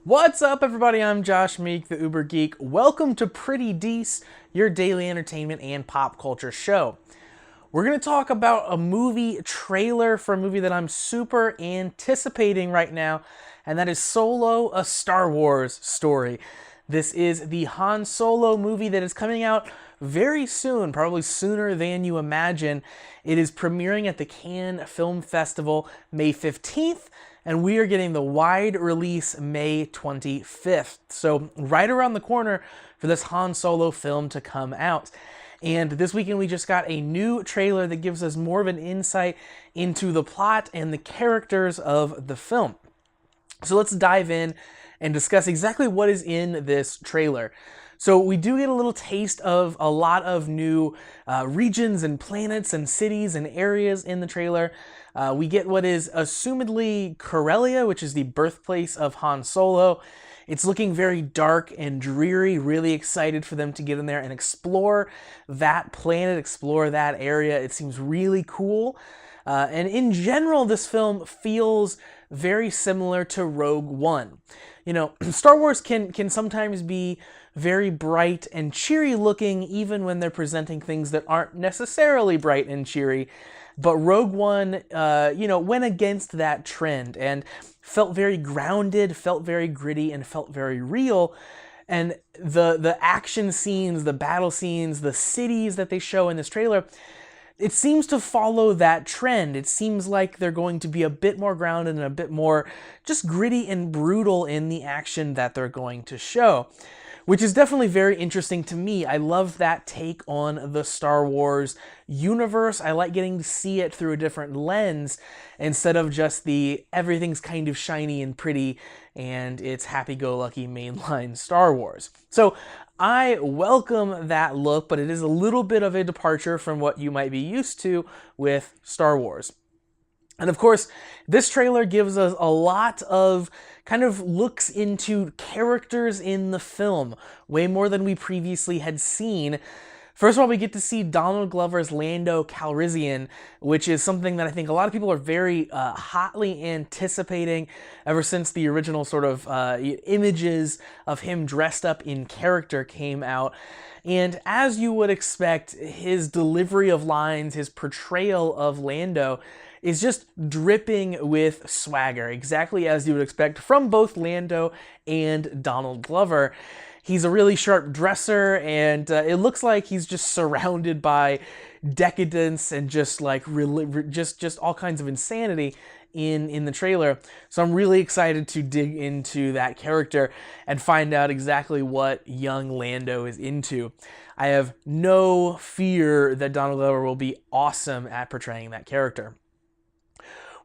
What's up, everybody? I'm Josh Meek, the Uber Geek. Welcome to Pretty Dece, your daily entertainment and pop culture show. We're going to talk about a movie trailer for a movie that I'm super anticipating right now, and that is Solo, a Star Wars story. This is the Han Solo movie that is coming out very soon, probably sooner than you imagine. It is premiering at the Cannes Film Festival May 15th, and we are getting the wide release May 25th. So right around the corner for this Han Solo film to come out. And this weekend we just got a new trailer that gives us more of an insight into the plot and the characters of the film. So let's dive in and discuss exactly what is in this trailer. So we do get a little taste of a lot of new regions and planets and cities and areas in the trailer. We get what is assumedly Corellia, which is the birthplace of Han Solo. It's looking very dark and dreary. Really excited for them to get in there and explore that planet, explore that area. It seems really cool. And in general, this film feels very similar to Rogue One. You know, Star Wars can sometimes be very bright and cheery looking, even when they're presenting things that aren't necessarily bright and cheery. But Rogue One, went against that trend and felt very grounded, felt very gritty, and felt very real. And the action scenes, the battle scenes, the cities that they show in this trailer, it seems to follow that trend. It seems like they're going to be a bit more grounded and a bit more just gritty and brutal in the action that they're going to show, which is definitely very interesting to me. I love that take on the Star Wars universe. I like getting to see it through a different lens instead of just the everything's kind of shiny and pretty and it's happy-go-lucky mainline Star Wars. So I welcome that look, but it is a little bit of a departure from what you might be used to with Star Wars. And of course, this trailer gives us a lot of kind of looks into characters in the film, way more than we previously had seen. First of all, we get to see Donald Glover's Lando Calrissian, which is something that I think a lot of people are very hotly anticipating ever since the original sort of images of him dressed up in character came out. And as you would expect, his delivery of lines, his portrayal of Lando is just dripping with swagger, exactly as you would expect from both Lando and Donald Glover. He's a really sharp dresser, and it looks like he's just surrounded by decadence and just like just all kinds of insanity in the trailer. So I'm really excited to dig into that character and find out exactly what young Lando is into. I have no fear that Donald Glover will be awesome at portraying that character.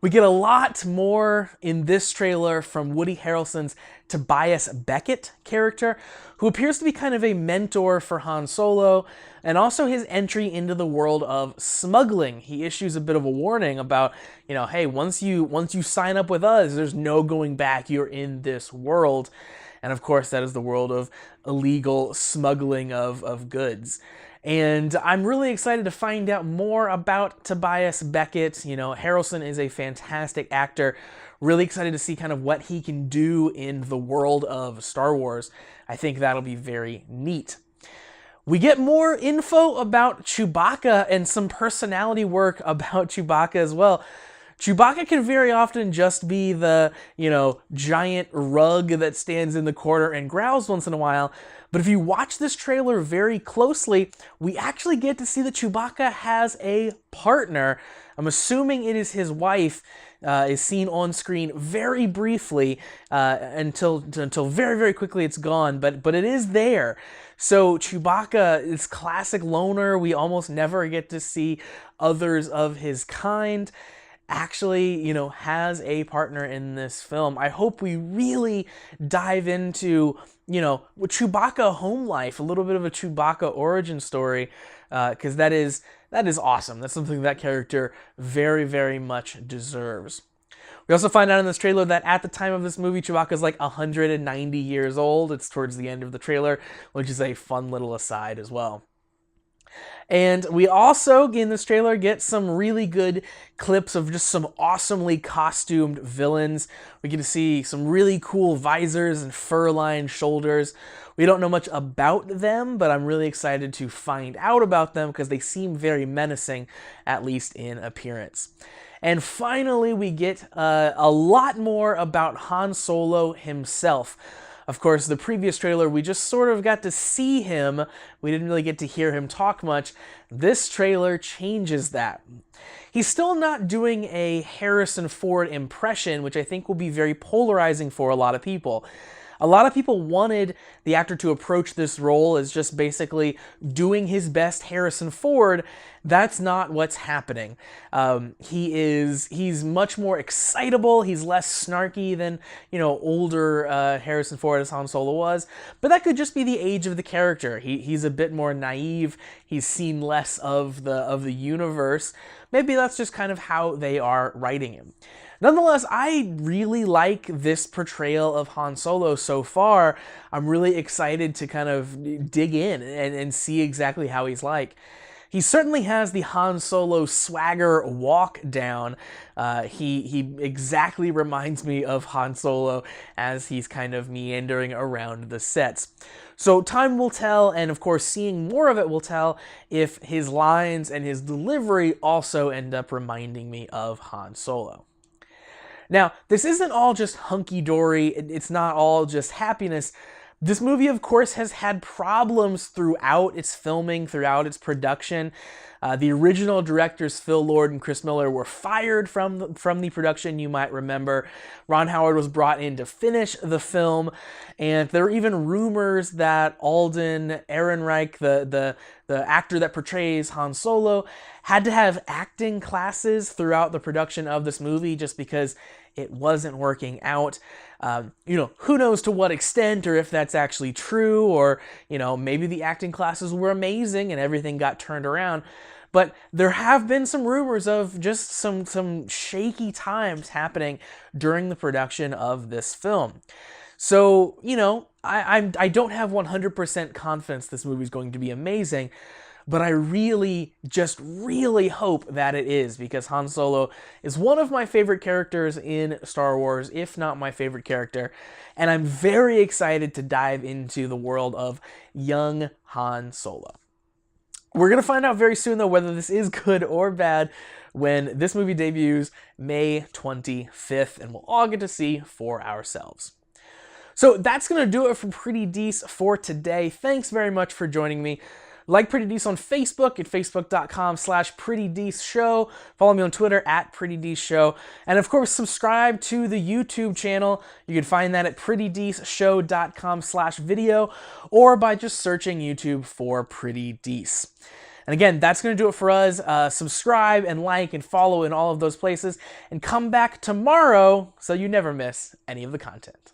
We get a lot more in this trailer from Woody Harrelson's Tobias Beckett character, who appears to be kind of a mentor for Han Solo, and also his entry into the world of smuggling. He issues a bit of a warning about, hey, once you sign up with us, there's no going back. You're in this world. And of course, that is the world of illegal smuggling of goods. And I'm really excited to find out more about Tobias Beckett. Harrelson is a fantastic actor. Really excited to see kind of what he can do in the world of Star Wars. I think that'll be very neat. We get more info about Chewbacca and some personality work about Chewbacca as well. Chewbacca can very often just be the, giant rug that stands in the corner and growls once in a while. But if you watch this trailer very closely, we actually get to see that Chewbacca has a partner. I'm assuming it is his wife, is seen on screen very briefly until very, very quickly it's gone. But it is there. So Chewbacca is classic loner. We almost never get to see others of his kind. Actually, has a partner in this film. I hope we really dive into, Chewbacca home life, a little bit of a Chewbacca origin story, because that is awesome. That's something that character very, very much deserves. We also find out in this trailer that at the time of this movie, Chewbacca is like 190 years old. It's towards the end of the trailer, which is a fun little aside as well. And we also, in this trailer, get some really good clips of just some awesomely costumed villains. We get to see some really cool visors and fur-lined shoulders. We don't know much about them, but I'm really excited to find out about them because they seem very menacing, at least in appearance. And finally, we get a lot more about Han Solo himself. Of course, the previous trailer, we just sort of got to see him. We didn't really get to hear him talk much. This trailer changes that. He's still not doing a Harrison Ford impression, which I think will be very polarizing for a lot of people. A lot of people wanted the actor to approach this role as just basically doing his best Harrison Ford. That's not what's happening. He's much more excitable. He's less snarky than, older Harrison Ford as Han Solo was. But that could just be the age of the character. He's a bit more naive. He's seen less of the universe. Maybe that's just kind of how they are writing him. Nonetheless, I really like this portrayal of Han Solo so far. I'm really excited to kind of dig in and see exactly how he's like. He certainly has the Han Solo swagger walk down. He exactly reminds me of Han Solo as he's kind of meandering around the sets. So time will tell, and of course seeing more of it will tell if his lines and his delivery also end up reminding me of Han Solo. Now, this isn't all just hunky-dory, it's not all just happiness. This movie, of course, has had problems throughout its filming, throughout its production. The original directors, Phil Lord and Chris Miller, were fired from the production, you might remember. Ron Howard was brought in to finish the film, and there were even rumors that Alden Ehrenreich, the actor that portrays Han Solo, had to have acting classes throughout the production of this movie just because it wasn't working out. Who knows to what extent or if that's actually true, or, maybe the acting classes were amazing and everything got turned around. But there have been some rumors of just some shaky times happening during the production of this film. So, I don't have 100% confidence this movie is going to be amazing, but I really hope that it is, because Han Solo is one of my favorite characters in Star Wars, if not my favorite character, and I'm very excited to dive into the world of young Han Solo. We're going to find out very soon, though, whether this is good or bad when this movie debuts May 25th, and we'll all get to see for ourselves. So that's going to do it for Pretty Dece for today. Thanks very much for joining me. Like Pretty Dece on Facebook at facebook.com/PrettyDeceShow. Follow me on Twitter at PrettyDeceShow. And of course, subscribe to the YouTube channel. You can find that at PrettyDeceShow.com/video or by just searching YouTube for Pretty Dece. And again, that's going to do it for us. Subscribe and like and follow in all of those places. And come back tomorrow so you never miss any of the content.